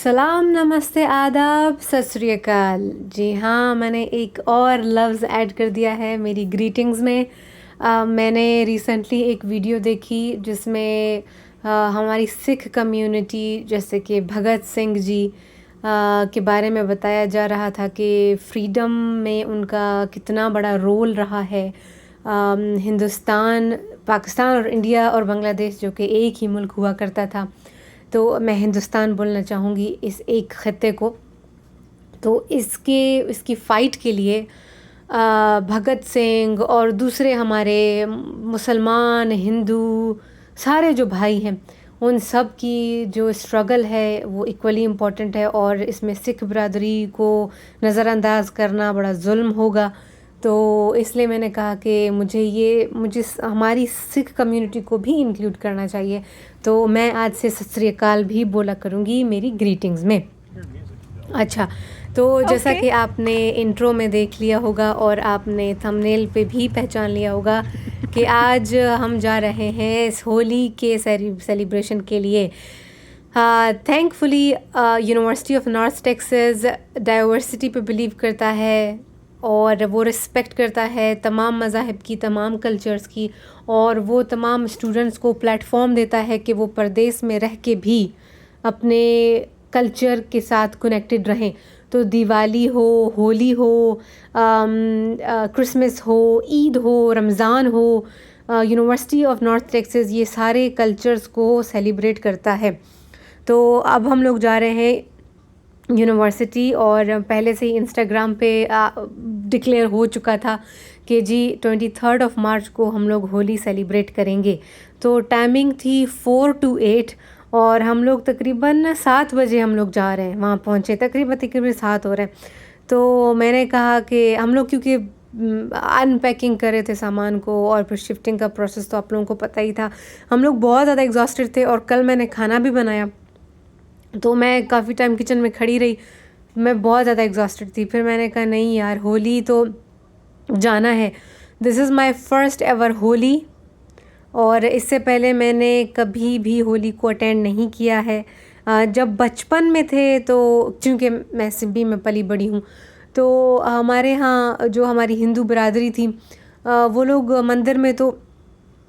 सलाम, नमस्ते, आदाब, सत श्री अकाल। जी हाँ, मैंने एक और लफ्ज़ ऐड कर दिया है मेरी ग्रीटिंग्स में। मैंने रिसेंटली एक वीडियो देखी जिसमें हमारी सिख कम्युनिटी जैसे कि भगत सिंह जी के बारे में बताया जा रहा था कि फ्रीडम में उनका कितना बड़ा रोल रहा है। हिंदुस्तान, पाकिस्तान और इंडिया और बांग्लादेश जो कि एक ही मुल्क हुआ करता था, तो मैं हिंदुस्तान बोलना चाहूँगी इस एक ख़त्ते को। तो इसकी फ़ाइट के लिए भगत सिंह और दूसरे हमारे मुसलमान, हिंदू सारे जो भाई हैं, उन सब की जो स्ट्रगल है वो इक्वली इम्पॉर्टेंट है, और इसमें सिख बरादरी को नज़रअंदाज करना बड़ा जुल्म होगा। तो इसलिए मैंने कहा कि मुझे हमारी सिख कम्युनिटी को भी इंक्लूड करना चाहिए। तो मैं आज से सत श्री अकाल भी बोला करूँगी मेरी ग्रीटिंग्स में। अच्छा, तो जैसा कि आपने इंट्रो में देख लिया होगा और आपने थंबनेल पे भी पहचान लिया होगा कि आज हम जा रहे हैं इस होली के सेलिब्रेशन के लिए। Thankfully university of north Texas diversity पे बिलीव करता है और वो रिस्पेक्ट करता है तमाम मज़ाहिब की, तमाम कल्चर्स की, और वो तमाम स्टूडेंट्स को प्लेटफॉर्म देता है कि वो परदेश में रह के भी अपने कल्चर के साथ कनेक्टेड रहें। तो दिवाली हो, होली हो, क्रिसमस हो, ईद हो, रमज़ान हो, यूनिवर्सिटी ऑफ नॉर्थ टेक्सास ये सारे कल्चर्स को सेलिब्रेट करता है। तो अब हम लोग जा रहे हैं यूनिवर्सिटी, और पहले से ही इंस्टाग्राम पे डिक्लेयर हो चुका था कि जी 23 मार्च को हम लोग होली सेलिब्रेट करेंगे। तो टाइमिंग थी 4 to 8, और हम लोग तकरीबन 7 बजे हम लोग जा रहे हैं, वहाँ पहुँचे तकरीबन 7 हो रहे हैं। तो मैंने कहा कि हम लोग क्योंकि अनपैकिंग कर रहे थे सामान को, और फिर शिफ्टिंग का प्रोसेस तो आप लोगों को पता ही था, हम लोग बहुत ज़्यादा एग्जॉस्टेड थे। और कल मैंने खाना भी बनाया, तो मैं काफ़ी टाइम किचन में खड़ी रही, मैं बहुत ज़्यादा एग्जॉस्टेड थी। फिर मैंने कहा नहीं यार, होली तो जाना है। This is my first ever Holi, और इससे पहले मैंने कभी भी होली को अटेंड नहीं किया है। जब बचपन में थे, तो चूँकि मैं सिब्बी में पली बड़ी हूँ, तो हमारे यहाँ जो हमारी हिंदू बरादरी थी, वो लोग मंदिर में तो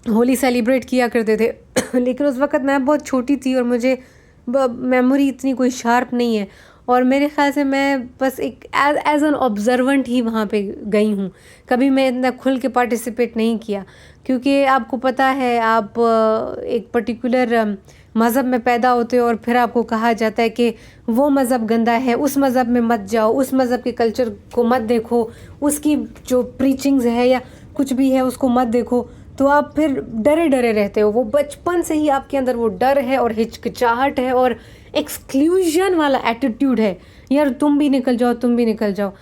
होली सेलिब्रेट किया करते थे लेकिन उस वक़्त मैं बहुत छोटी थी और मुझे मेमोरी इतनी कोई शार्प नहीं है, और मेरे ख़्याल से मैं बस एक एज एन ऑब्जर्वेंट ही वहाँ पे गई हूँ। कभी मैं इतना खुल के पार्टिसिपेट नहीं किया, क्योंकि आपको पता है आप एक पर्टिकुलर मज़हब में पैदा होते हो, और फिर आपको कहा जाता है कि वो मज़हब गंदा है, उस मज़हब में मत जाओ, उस मज़हब के कल्चर को मत देखो, उसकी जो प्रीचिंग्स है या कुछ भी है उसको मत देखो। तो आप फिर डरे डरे रहते हो, वो बचपन से ही आपके अंदर वो डर है और हिचकिचाहट है और एक्सक्लूजन वाला एटीट्यूड है, यार तुम भी निकल जाओ, तुम भी निकल जाओ।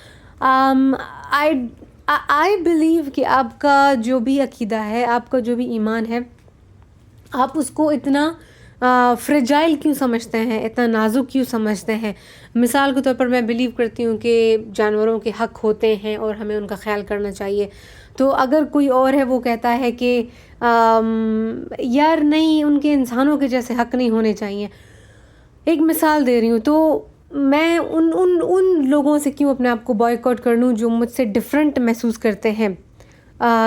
आई बिलीव कि आपका जो भी अकीदा है, आपका जो भी ईमान है, आप उसको इतना फ्रेजाइल क्यों समझते हैं, इतना नाजुक क्यों समझते हैं। मिसाल के तौर पर मैं बिलीव करती हूँ कि जानवरों के हक़ होते हैं और हमें उनका ख्याल करना चाहिए। तो अगर कोई और है वो कहता है कि यार नहीं, उनके इंसानों के जैसे हक़ नहीं होने चाहिए, एक मिसाल दे रही हूँ, तो मैं उन लोगों से क्यों अपने आप को बॉयकॉट कर लूँ जो मुझसे डिफरेंट महसूस करते हैं।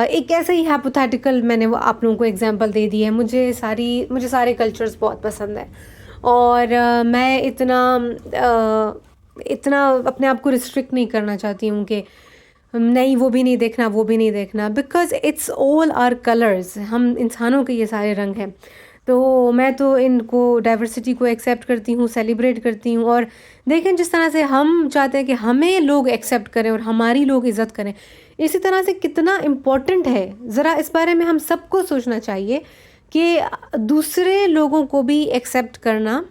एक ऐसे ही हाइपोथेटिकल मैंने वो आप लोगों को एग्जांपल दे दी है। मुझे सारे कल्चर्स बहुत पसंद है, और मैं इतना अपने आप को रिस्ट्रिक्ट नहीं करना चाहती हूँ कि नहीं वो भी नहीं देखना, वो भी नहीं देखना, because it's all are colours, हम इंसानों के ये सारे रंग हैं। तो मैं तो इनको डाइवर्सिटी को एक्सेप्ट करती हूँ, सेलिब्रेट करती हूँ। और देखें, जिस तरह से हम चाहते हैं कि हमें लोग एक्सेप्ट करें और हमारी लोग इज़्ज़त करें, इसी तरह से कितना इम्पोर्टेंट है, ज़रा इस बारे में हम सबको सोचना चाहिए कि दूसरे लोगों को भी एक्सेप्ट करना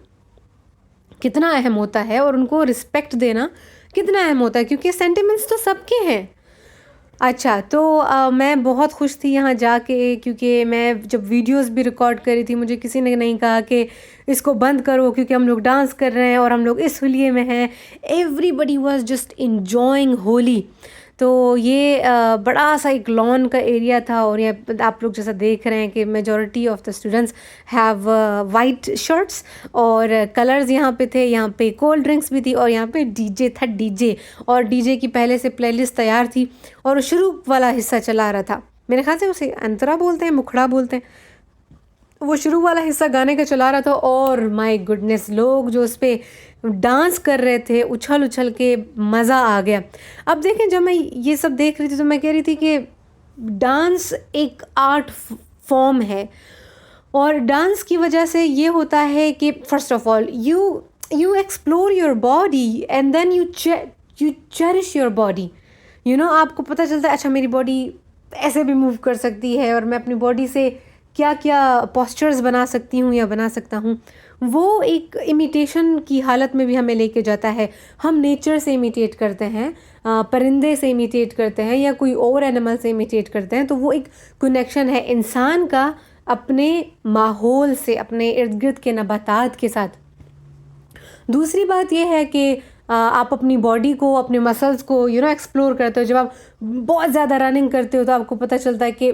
कितना अहम होता है और उनको रिस्पेक्ट देना कितना अहम होता है, क्योंकि सेंटिमेंट्स तो सबके हैं। अच्छा, तो मैं बहुत खुश थी यहाँ जाके, क्योंकि मैं जब वीडियोस भी रिकॉर्ड करी थी, मुझे किसी ने नहीं कहा कि इसको बंद करो क्योंकि हम लोग डांस कर रहे हैं और हम लोग इस होली में हैं। Everybody was just enjoying Holi. तो ये बड़ा सा एक लॉन का एरिया था और ये आप लोग जैसा देख रहे हैं कि majority of the students have white shirts और कलर्स यहाँ पे थे। यहाँ पे कोल्ड ड्रिंक्स भी थी और यहाँ पे डीजे था, डीजे। और डीजे की पहले से प्लेलिस्ट तैयार थी और शुरू वाला हिस्सा चला रहा था। मेरे ख्याल से उसे अंतरा बोलते हैं, मुखड़ा बोलते हैं। वो शुरू वाला हिस्सा गाने का चला रहा था और माय गुडनेस, लोग जो उस पे डांस कर रहे थे उछल उछल के, मज़ा आ गया। अब देखें, जब मैं ये सब देख रही थी तो मैं कह रही थी कि डांस एक आर्ट फॉर्म है और डांस की वजह से ये होता है कि first of all you explore your body and then you cherish your body. आपको पता चलता है अच्छा मेरी बॉडी ऐसे भी मूव कर सकती है और मैं अपनी बॉडी से क्या क्या पोस्चर्स बना सकती हूँ या बना सकता हूँ। वो एक इमिटेशन की हालत में भी हमें लेके जाता है। हम नेचर से इमिटेट करते हैं, परिंदे से इमिटेट करते हैं या कोई और एनिमल से इमिटेट करते हैं, तो वो एक कनेक्शन है इंसान का अपने माहौल से, अपने इर्द गिर्द के नबातात के साथ। दूसरी बात यह है कि आप अपनी बॉडी को, अपने मसल्स को एक्सप्लोर करते हो। जब आप बहुत ज़्यादा रनिंग करते हो तो आपको पता चलता है कि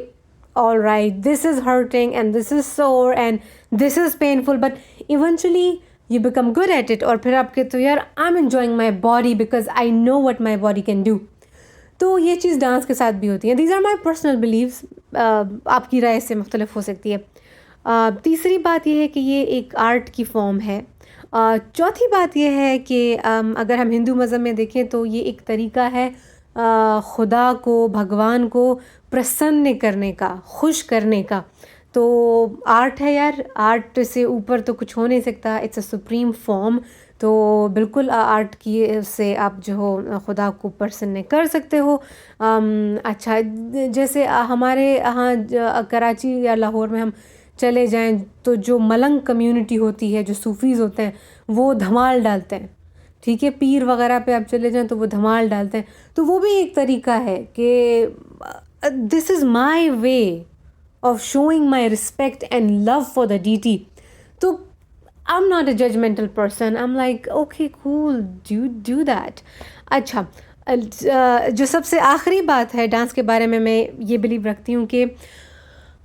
all right, this is hurting and this is sore and this is painful, but eventually you become good at it और फिर आपके तो यार I'm enjoying my body because I know what my body can do। तो ये चीज़ dance के साथ भी होती है। These are my personal beliefs, आपकी राय से मुख्तलिफ हो सकती है। तीसरी बात यह है कि ये एक आर्ट की फॉर्म है। चौथी बात यह है कि अगर हम हिंदू मज़हब में देखें तो ये एक तरीका है खुदा को, भगवान को प्रसन्न करने का, खुश करने का। तो आर्ट है यार, आर्ट से ऊपर तो कुछ हो नहीं सकता। It's a supreme form. तो बिल्कुल आर्ट की से आप जो हो खुदा को प्रसन्न कर सकते हो। अच्छा, जैसे हमारे यहाँ कराची या लाहौर में हम चले जाएं तो जो मलंग कम्युनिटी होती है, जो सूफीज़ होते हैं, वो धमाल डालते हैं। ठीक है, पीर वगैरह पे आप चले जाएं तो वो धमाल डालते हैं। तो वो भी एक तरीका है कि this is my way of showing my respect and love for the deity. तो I am not a judgemental person, I am like okay cool, do that. अच्छा, जो सबसे आखिरी बात है डांस के बारे में, मैं ये बिलीव रखती हूँ कि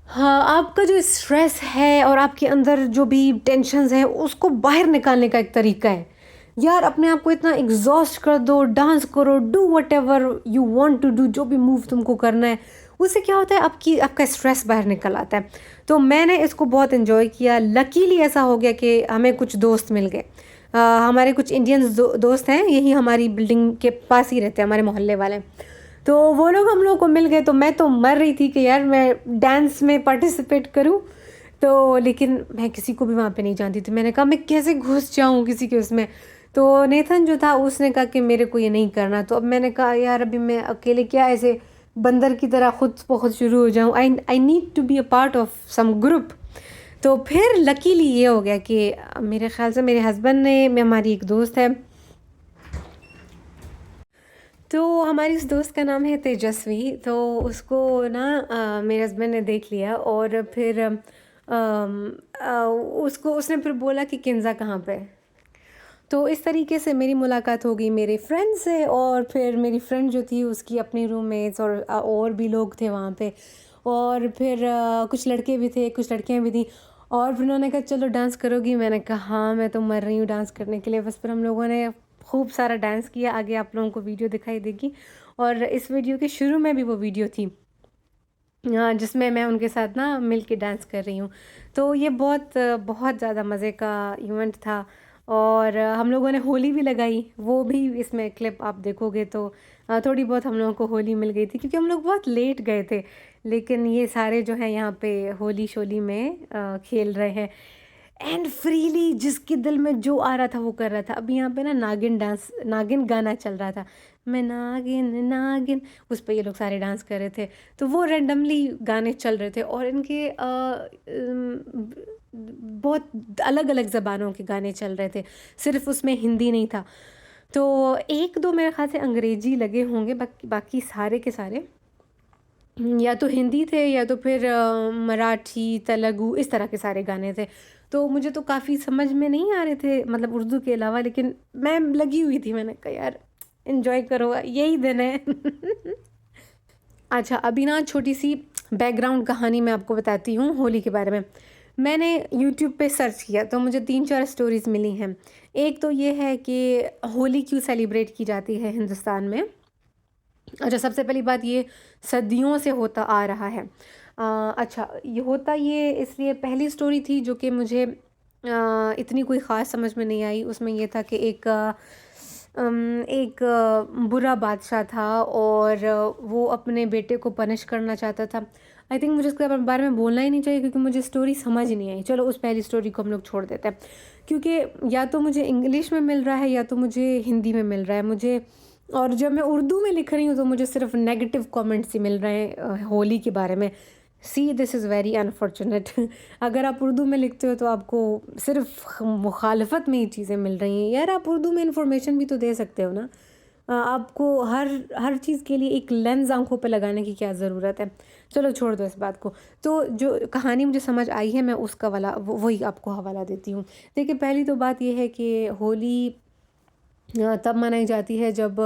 हाँ, आपका जो स्ट्रेस है और आपके अंदर जो भी टेंशन्स हैं उसको बाहर निकालने का एक तरीका है। यार अपने आप को इतना एग्जॉस्ट कर दो, डांस करो, do whatever you want to do, जो भी मूव तुमको करना है। उससे क्या होता है, आपका स्ट्रेस बाहर निकल आता है। तो मैंने इसको बहुत इन्जॉय किया। लकीली ऐसा हो गया कि हमें कुछ दोस्त मिल गए। हमारे कुछ इंडियन दोस्त हैं, यही हमारी बिल्डिंग के पास ही रहते हैं, हमारे मोहल्ले वाले। तो वो लोग हम लोग को मिल गए। तो मैं तो मर रही थी कि यार मैं डांस में पार्टिसिपेट करूं। तो लेकिन मैं किसी को भी वहाँ पे नहीं जानती थी। मैंने कहा मैं कैसे घुस जाऊँ किसी के उसमें। तो नेथन जो था उसने कहा कि मेरे को ये नहीं करना। तो अब मैंने कहा यार अभी मैं अकेले क्या ऐसे बंदर की तरह खुद ब खुद शुरू हो जाऊँ। I need to be a part of some group. तो फिर लकीली ये हो गया कि मेरे ख्याल से मेरे हस्बैंड ने, हमारी एक दोस्त है, तो हमारी उस दोस्त का नाम है तेजस्वी। तो उसको ना मेरे हस्बैंड ने देख लिया और फिर उसने फिर बोला कि किन्जा कहाँ पे। तो इस तरीके से मेरी मुलाकात हो गई मेरे फ्रेंड से। और फिर मेरी फ्रेंड जो थी उसकी अपनी रूममेट्स और भी लोग थे वहाँ पे। और फिर कुछ लड़के भी थे, कुछ लड़कियाँ भी थी। और फिर उन्होंने कहा चलो डांस करोगी। मैंने कहा हाँ मैं तो मर रही हूँ डांस करने के लिए। बस फिर हम लोगों ने खूब सारा डांस किया। आगे आप लोगों को वीडियो दिखाई देगी और इस वीडियो के शुरू में भी वो वीडियो थी जिसमें मैं उनके साथ ना मिल के डांस कर रही हूँ। तो ये बहुत बहुत ज़्यादा मज़े का इवेंट था। और हम लोगों ने होली भी लगाई, वो भी इसमें क्लिप आप देखोगे तो थोड़ी बहुत हम लोगों को होली मिल गई थी क्योंकि हम लोग बहुत लेट गए थे। लेकिन ये सारे जो हैं यहाँ पे होली शोली में खेल रहे हैं एंड फ्रीली, जिसके दिल में जो आ रहा था वो कर रहा था। अभी यहाँ पे ना नागिन गाना चल रहा था, मैं नागिन नागिन, उस पर ये लोग सारे डांस कर रहे थे। तो वो रेंडमली गाने चल रहे थे और इनके बहुत अलग अलग ज़बानों के गाने चल रहे थे, सिर्फ उसमें हिंदी नहीं था। तो एक दो मेरे ख्याल से अंग्रेजी लगे होंगे, बाकी सारे के सारे या तो हिंदी थे या तो फिर मराठी, तेलुगु, इस तरह के सारे गाने थे। तो मुझे तो काफ़ी समझ में नहीं आ रहे थे, मतलब उर्दू के अलावा, लेकिन मैं लगी हुई थी। मैंने कहा यार एंजॉय करो, यही दिन है। अच्छा, अभी ना छोटी सी बैकग्राउंड कहानी मैं आपको बताती हूँ होली के बारे में। मैंने यूट्यूब पे सर्च किया तो मुझे 3-4 स्टोरीज़ मिली हैं। एक तो ये है कि होली क्यों सेलिब्रेट की जाती है हिंदुस्तान में। अच्छा, सबसे पहली बात ये सदियों से होता आ रहा है। अच्छा, ये होता ये इसलिए पहली स्टोरी थी जो कि मुझे इतनी कोई ख़ास समझ में नहीं आई। उसमें ये था कि एक बुरा बादशाह था और वो अपने बेटे को पनिश करना चाहता था। आई थिंक मुझे इसके बारे में बोलना ही नहीं चाहिए क्योंकि मुझे स्टोरी समझ ही नहीं आई। चलो उस पहली स्टोरी को हम लोग छोड़ देते हैं, क्योंकि या तो मुझे इंग्लिश में मिल रहा है या तो मुझे हिंदी में मिल रहा है। मुझे और जब मैं उर्दू में लिख रही हूँ तो मुझे सिर्फ नेगेटिव कमेंट्स ही मिल रहे हैं होली के बारे में। See this is very unfortunate. अगर आप उर्दू में लिखते हो तो आपको सिर्फ मुखालफत में ही चीज़ें मिल रही हैं। यार, आप उर्दू में इंफॉर्मेशन भी तो दे सकते हो ना। आपको हर हर चीज़ के लिए एक लेंस आंखों पे लगाने की क्या ज़रूरत है। चलो छोड़ दो इस बात को। तो जो कहानी मुझे समझ आई है मैं उसका वाला वही आपको हवाला देती हूँ। देखिए, पहली तो बात ये है कि होली तब मनाई जाती है जब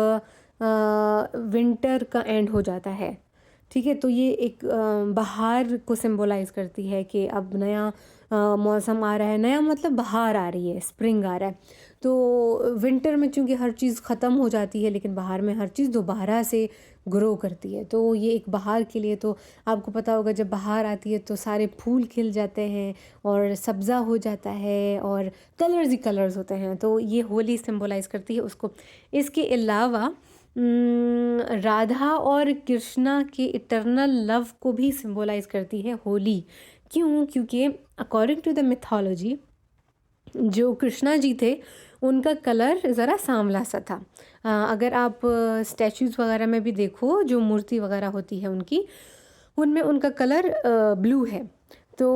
विंटर का एंड हो जाता है। ठीक है, तो ये एक बहार को सिंबलाइज़ करती है कि अब नया मौसम आ रहा है। नया मतलब बहार आ रही है, स्प्रिंग आ रहा है। तो विंटर में चूँकि हर चीज़ ख़त्म हो जाती है लेकिन बहार में हर चीज़ दोबारा से ग्रो करती है। तो ये एक बहार के लिए तो आपको पता होगा, जब बहार आती है तो सारे फूल खिल जाते हैं और सब्ज़ा हो जाता है और कलर्स ही कलर्स होते हैं। तो ये होली सिंबलाइज़ करती है उसको। इसके अलावा राधा और कृष्णा के इटर्नल लव को भी सिंबलाइज़ करती है होली। क्यों? क्योंकि अकॉर्डिंग टू द मिथोलॉजी जो कृष्णा जी थे उनका कलर ज़रा सांवला सा था। अगर आप स्टैचूज़ वगैरह में भी देखो, जो मूर्ति वगैरह होती है उनकी, उनमें उनका कलर ब्लू है। तो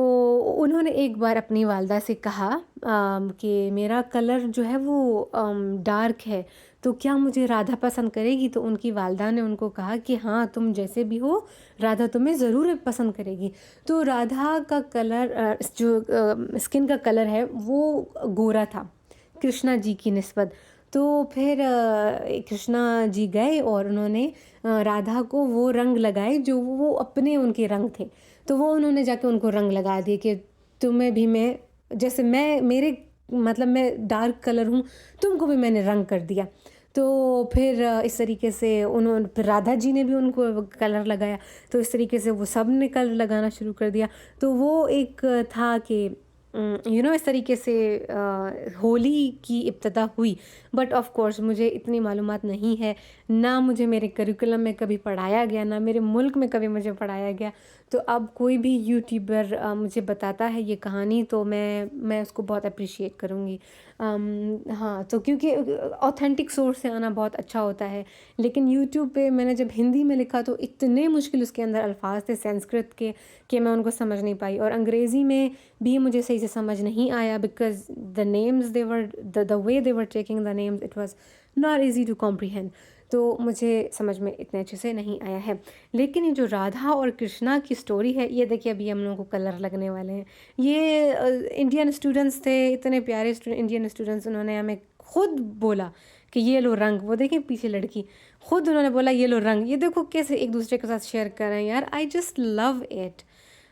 उन्होंने एक बार अपनी वालदा से कहा कि मेरा कलर जो है वो डार्क है, तो क्या मुझे राधा पसंद करेगी? तो उनकी वालदा ने उनको कहा कि हाँ, तुम जैसे भी हो राधा तुम्हें ज़रूर पसंद करेगी। तो राधा का कलर जो स्किन का कलर है वो गोरा था कृष्णा जी की निस्बत। तो फिर कृष्णा जी गए और उन्होंने राधा को वो रंग लगाए जो वो अपने उनके रंग थे। तो वो उन्होंने जाके उनको रंग लगा दिए कि तुम्हें भी मैं, जैसे मैं मेरे मतलब मैं डार्क कलर हूँ, तुमको भी मैंने रंग कर दिया। तो फिर इस तरीके से उन्होंने, फिर राधा जी ने भी उनको कलर लगाया। तो इस तरीके से वो सब ने कलर लगाना शुरू कर दिया। तो वो एक था कि इस तरीके से होली की इब्तिदा हुई। बट ऑफ कोर्स मुझे इतनी मालूमात नहीं है, ना मुझे मेरे करिकुलम में कभी पढ़ाया गया, ना मेरे मुल्क में कभी मुझे पढ़ाया गया। तो अब कोई भी यूट्यूबर मुझे बताता है ये कहानी तो मैं उसको बहुत अप्रिशिएट करूँगी। हाँ, तो क्योंकि ऑथेंटिक सोर्स से आना बहुत अच्छा होता है। लेकिन यूट्यूब पे मैंने जब हिंदी में लिखा तो इतने मुश्किल उसके अंदर अल्फाज थे संस्कृत के कि मैं उनको समझ नहीं पाई, और अंग्रेज़ी में भी मुझे सही से समझ नहीं आया because the names they were the way they were taking the names, it was not easy to comprehend. तो मुझे समझ में इतने अच्छे से नहीं आया है। लेकिन ये जो राधा और कृष्णा की स्टोरी है, ये देखिए अभी हम लोगों को कलर लगने वाले हैं। ये इंडियन स्टूडेंट्स थे, इतने प्यारे इंडियन स्टूडेंट्स, उन्होंने हमें खुद बोला कि ये लो रंग। वो देखें पीछे लड़की, खुद उन्होंने बोला ये लो रंग। ये देखो कैसे एक दूसरे के साथ शेयर कर रहे हैं। यार, आई जस्ट लव इट।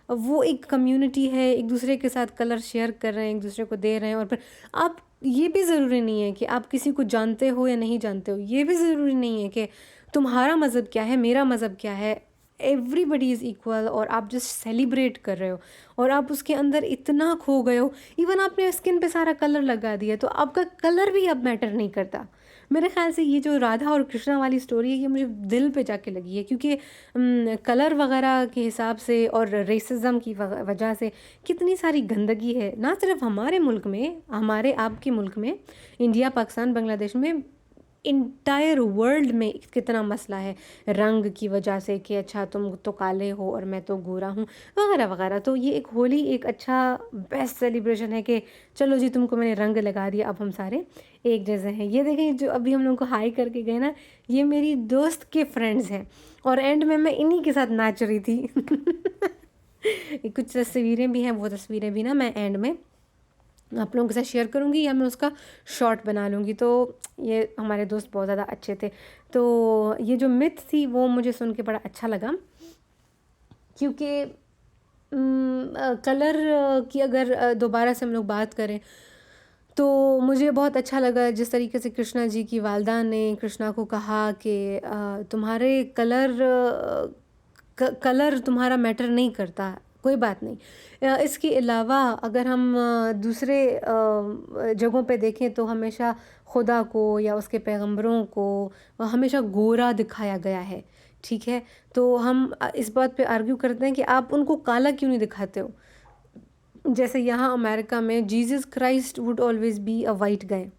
वो एक कम्युनिटी है, एक दूसरे के साथ कलर शेयर कर रहे हैं, एक दूसरे को दे रहे हैं। और फिर आप, ये भी ज़रूरी नहीं है कि आप किसी को जानते हो या नहीं जानते हो। ये भी ज़रूरी नहीं है कि तुम्हारा मज़हब क्या है, मेरा मज़हब क्या है। एवरीबडी इज़ इक्वल, और आप जस्ट सेलिब्रेट कर रहे हो और आप उसके अंदर इतना खो गए हो। इवन आपने स्किन पे सारा कलर लगा दिया तो आपका कलर भी अब मैटर नहीं करता। मेरे ख्याल से ये जो राधा और कृष्णा वाली स्टोरी है ये मुझे दिल पे जाके लगी है, क्योंकि कलर वगैरह के हिसाब से और रेसिज्म की वजह से कितनी सारी गंदगी है, ना सिर्फ हमारे मुल्क में, हमारे आपके मुल्क में, इंडिया, पाकिस्तान, बांग्लादेश में, इंटायर वर्ल्ड में कितना मसला है रंग की वजह से कि अच्छा तुम तो काले हो और मैं तो गोरा हूँ वगैरह वगैरह। तो ये एक होली एक अच्छा बेस्ट सेलिब्रेशन है कि चलो जी तुमको मैंने रंग लगा दिया, अब हम सारे एक जैसे हैं। ये देखें जो अभी हम लोग को हाई करके गए ना, ये मेरी दोस्त के फ्रेंड्स हैं और एंड में मैं इन्हीं के साथ नाच रही थी। कुछ तस्वीरें भी हैं, वो तस्वीरें भी ना मैं एंड में आप लोगों के साथ शेयर करूँगी या मैं उसका शॉर्ट बना लूँगी। तो ये हमारे दोस्त बहुत ज़्यादा अच्छे थे। तो ये जो मिथ थी वो मुझे सुन के बड़ा अच्छा लगा, क्योंकि कलर की अगर दोबारा से हम लोग बात करें तो मुझे बहुत अच्छा लगा जिस तरीके से कृष्णा जी की वालदा ने कृष्णा को कहा कि तुम्हारे कलर तुम्हारा मैटर नहीं करता, कोई बात नहीं। इसके अलावा अगर हम दूसरे जगहों पे देखें तो हमेशा खुदा को या उसके पैगंबरों को हमेशा गोरा दिखाया गया है, ठीक है। तो हम इस बात पे आर्ग्यू करते हैं कि आप उनको काला क्यों नहीं दिखाते हो। जैसे यहाँ अमेरिका में Jesus Christ would always be a white guy,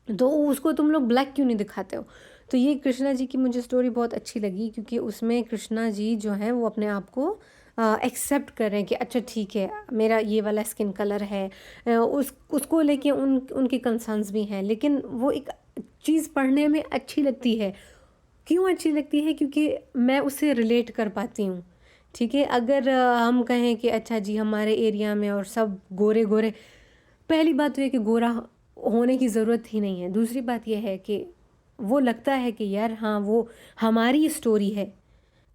तो उसको तुम लोग ब्लैक क्यों नहीं दिखाते हो। तो ये कृष्णा जी की मुझे स्टोरी बहुत अच्छी लगी, क्योंकि उसमें कृष्णा जी जो हैं वो अपने आप को एक्सेप्ट कर रहे हैं कि अच्छा ठीक है मेरा ये वाला स्किन कलर है। उसको लेके उनके कंसर्न्स भी हैं, लेकिन वो एक चीज़ पढ़ने में अच्छी लगती है। क्यों अच्छी लगती है? क्योंकि मैं उससे रिलेट कर पाती हूँ, ठीक है। अगर हम कहें कि अच्छा जी हमारे एरिया में और सब गोरे गोरे, पहली बात तो ये कि गोरा होने की ज़रूरत ही नहीं है। दूसरी बात यह है कि वो लगता है कि यार हाँ वो हमारी स्टोरी है।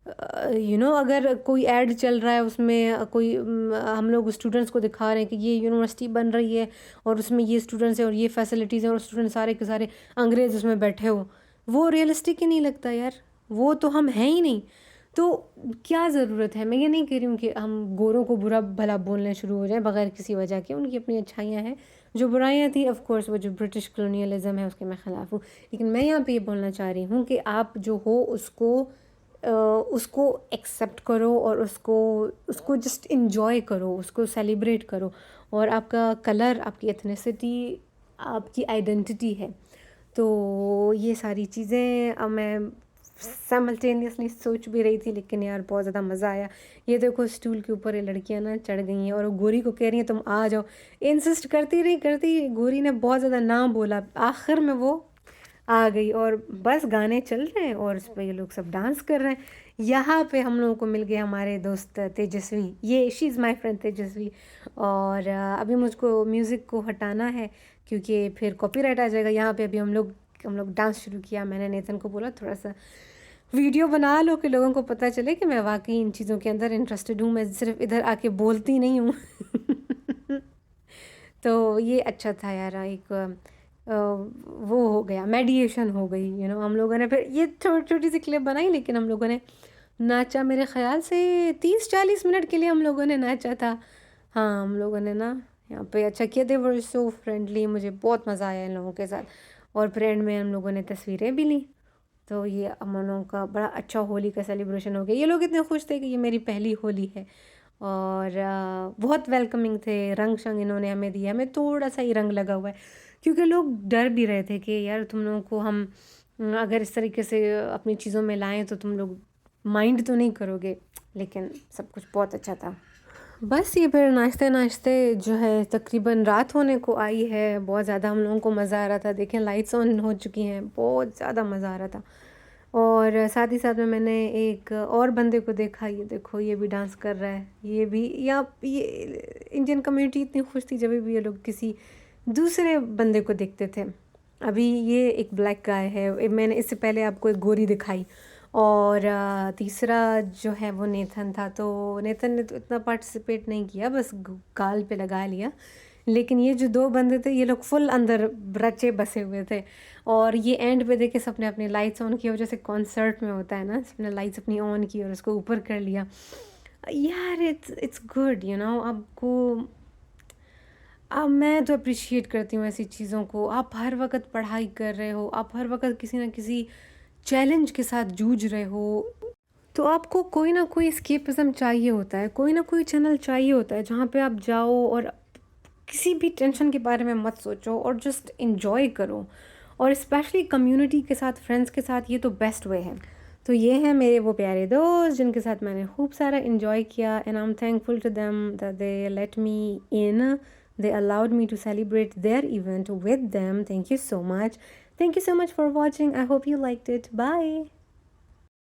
अगर कोई ऐड चल रहा है उसमें कोई हम लोग स्टूडेंट्स को दिखा रहे हैं कि ये यूनिवर्सिटी बन रही है और उसमें ये स्टूडेंट्स हैं और ये फैसिलिटीज़ हैं और स्टूडेंट सारे के सारे अंग्रेज उसमें बैठे हो, वो रियलिस्टिक ही नहीं लगता यार, वो तो हम हैं ही नहीं। तो क्या ज़रूरत है? मैं ये नहीं कह रही हूँ कि हम गोरों को बुरा भला बोलने शुरू हो जाएं बगैर किसी वजह के। उनकी अपनी अच्छाइयाँ हैं, जो बुराइयाँ थी ऑफ कोर्स वो जो ब्रिटिश कॉलोनियलिज्म है उसके मैं ख़िलाफ़ हूँ। लेकिन मैं यहाँ पे ये बोलना चाह रही हूँ कि आप जो हो उसको एक्सेप्ट करो और उसको जस्ट इंजॉय करो, उसको सेलिब्रेट करो। और आपका कलर आपकी एथनिसिटी आपकी आइडेंटिटी है। तो ये सारी चीज़ें मैं साइमल्टेनियसली सोच भी रही थी, लेकिन यार बहुत ज़्यादा मज़ा आया। ये देखो स्टूल के ऊपर ये लड़कियां ना चढ़ गई हैं और वो गोरी को कह रही हैं तुम आ जाओ। इंसिस्ट करती गोरी ने बहुत ज़्यादा ना बोला, आखिर में वो आ गई और बस गाने चल रहे हैं और उस पर ये लोग सब डांस कर रहे हैं। यहाँ पे हम लोगों को मिल गए हमारे दोस्त तेजस्वी, ये शी इज़ माई फ्रेंड तेजस्वी। और अभी मुझको म्यूज़िक को हटाना है क्योंकि फिर कॉपीराइट आ जाएगा। यहाँ पे अभी हम लोग डांस शुरू किया। मैंने नेतन को बोला थोड़ा सा वीडियो बना लो कि लोगों को पता चले कि मैं वाकई इन चीज़ों के अंदर इंटरेस्टेड हूँ, मैं सिर्फ इधर आके बोलती नहीं हूँ। तो ये अच्छा था यार, एक वो हो गया, मेडिएशन हो गई। हम लोगों ने फिर ये छोटी छोटी सी क्लिप बनाई, लेकिन हम लोगों ने नाचा, मेरे ख्याल से 30-40 मिनट के लिए हम लोगों ने नाचा था। हाँ हम लोगों ने ना यहाँ पे अच्छा किया। दे वर सो फ्रेंडली, मुझे बहुत मज़ा आया इन लोगों के साथ। और फ्रेंड में हम लोगों ने तस्वीरें भी ली। तो ये हम लोगों का बड़ा अच्छा होली का सेलिब्रेशन हो गया। ये लोग इतने खुश थे कि ये मेरी पहली होली है और बहुत वेलकमिंग थे। रंग शंग इन्होंने हमें दिया, हमें थोड़ा सा ही रंग लगा हुआ है क्योंकि लोग डर भी रहे थे कि यार तुम लोगों को हम अगर इस तरीके से अपनी चीज़ों में लाएं तो तुम लोग माइंड तो नहीं करोगे। लेकिन सब कुछ बहुत अच्छा था। बस ये फिर नाचते नाचते जो है तकरीबन रात होने को आई है। बहुत ज़्यादा हम लोगों को मज़ा आ रहा था। देखें लाइट्स ऑन हो चुकी हैं, बहुत ज़्यादा मज़ा आ रहा था। और साथ ही साथ में मैंने एक और बंदे को देखा, ये देखो ये भी डांस कर रहा है। ये इंडियन कम्युनिटी इतनी खुश थी जब भी ये लोग किसी दूसरे बंदे को देखते थे। अभी ये एक ब्लैक गाय है, मैंने इससे पहले आपको एक गोरी दिखाई। और तीसरा जो है वो नेथन था। तो नेथन ने तो इतना पार्टिसिपेट नहीं किया, बस गाल पे लगा लिया। लेकिन ये जो दो बंदे थे ये लोग फुल अंदर रचे बसे हुए थे। और ये एंड पे देखे सबने अपनी लाइट्स ऑन किया, जैसे कॉन्सर्ट में होता है ना, सबने लाइट्स अपनी ऑन की और उसको ऊपर कर लिया। यार इट्स गुड आपको अब मैं तो अप्रिशिएट करती हूँ ऐसी चीज़ों को। आप हर वक्त पढ़ाई कर रहे हो, आप हर वक्त किसी ना किसी चैलेंज के साथ जूझ रहे हो, तो आपको कोई ना कोई एस्केपिज्म चाहिए होता है, कोई ना कोई चैनल चाहिए होता है जहाँ पे आप जाओ और किसी भी टेंशन के बारे में मत सोचो और जस्ट इंजॉय करो। और स्पेशली कम्युनिटी के साथ, फ्रेंड्स के साथ, ये तो बेस्ट वे है। तो ये हैं मेरे वो प्यारे दोस्त जिनके साथ मैंने खूब सारा इंजॉय किया। And I am thankful to them that they let me in, they allowed me to celebrate their event with them. Thank you so much. Thank you so much for watching. I hope you liked it. Bye.